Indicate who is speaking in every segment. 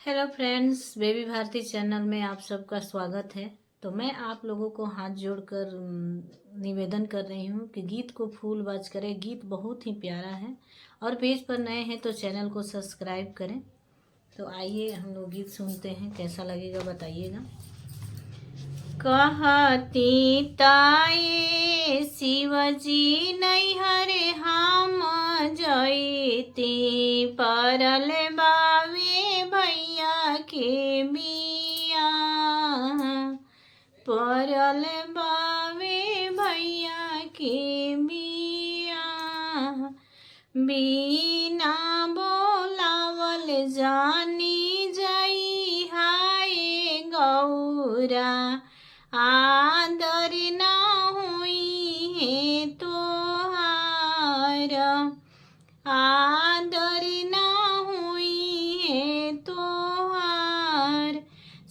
Speaker 1: Hello friends, baby भारती channel में आप सबका स्वागत है। तो मैं आप लोगों को हाथ जोड़कर निवेदन कर रही हूँ कि गीत को फूल बाज करें। गीत बहुत ही प्यारा है और पेज पर नए हैं तो चैनल को सब्सक्राइब करें। तो आइए हम लोग गीत सुनते हैं, कैसा लगेगा बताइएगा। कहती ताये शिवजी नैहरे हम जईती, परल बावे भैया के बिया, परल बावे भैया के बिया, बिना बोलावल जानी जाई हाय गौरा, आदर ना हुई है तोहार, आदर ना हुई है तोहार,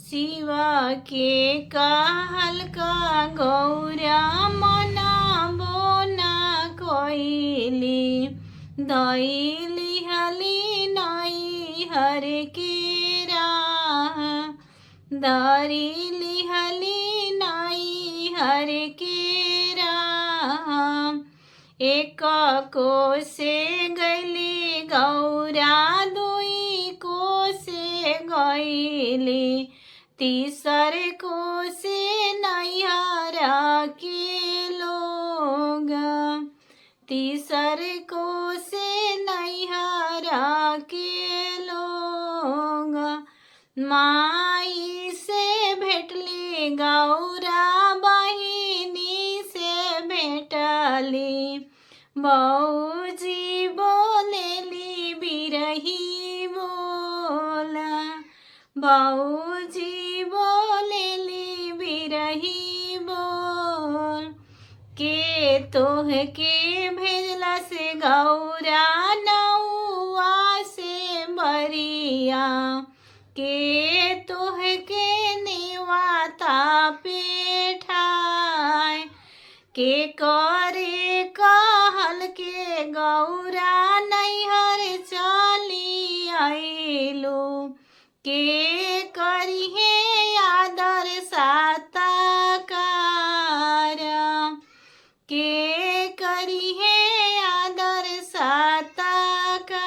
Speaker 1: शिवा के कहल का गौरा मना बोना कोइली, दैली हली नई हर के राह, दारिली हली नई हर के राह, एक को से गैली गौरा, दुई को से गैली, तीसर को से नैहरा के लोग, तीसर को से नैहरा के लोग, माई से भेटली गौरा, बहिनी से भेटली, बौजी बोलेली बिरही बोला, बौजी बोलेली बिरही बोल, के तोह के भेजला से गौरा नौआ से बरिया, के तोह के निवाता पेठाय, के करे कहल के गौरा नैहर चली आइलू, के करिहे आदर सत्कार, के करिहे आदर सत्कार,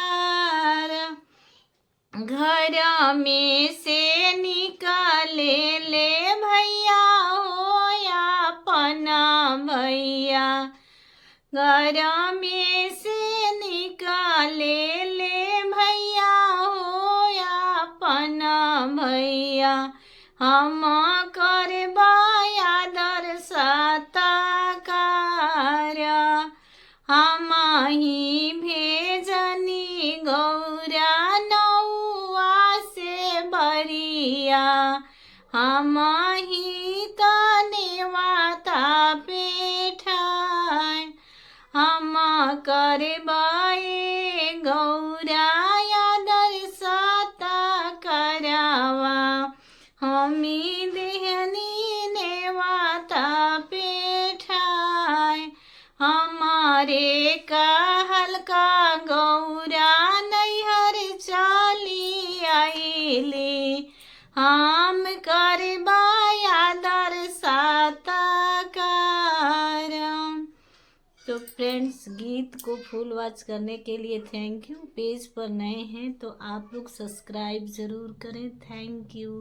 Speaker 1: घर में से निकाले ले भैया हो अपना भैया, घर में से निकाले ले भैया हो अपना भैया, हम करबा आदर सत्कार, हम ही भेजनी गौरा नौआ से बरिया, हम ही तनेवाता पेठाय, हम करबाए गौरा आदर सत्कारवा, हमी देहनी नेवाता पेठाय, हमारे कहल का गौरा नैहर चली आइली, हम करबा आदर सत्कार। तो फ्रेंड्स, गीत को फुल वॉच करने के लिए थैंक यू। पेज पर नए हैं तो आप लोग सब्सक्राइब ज़रूर करें। Thank you.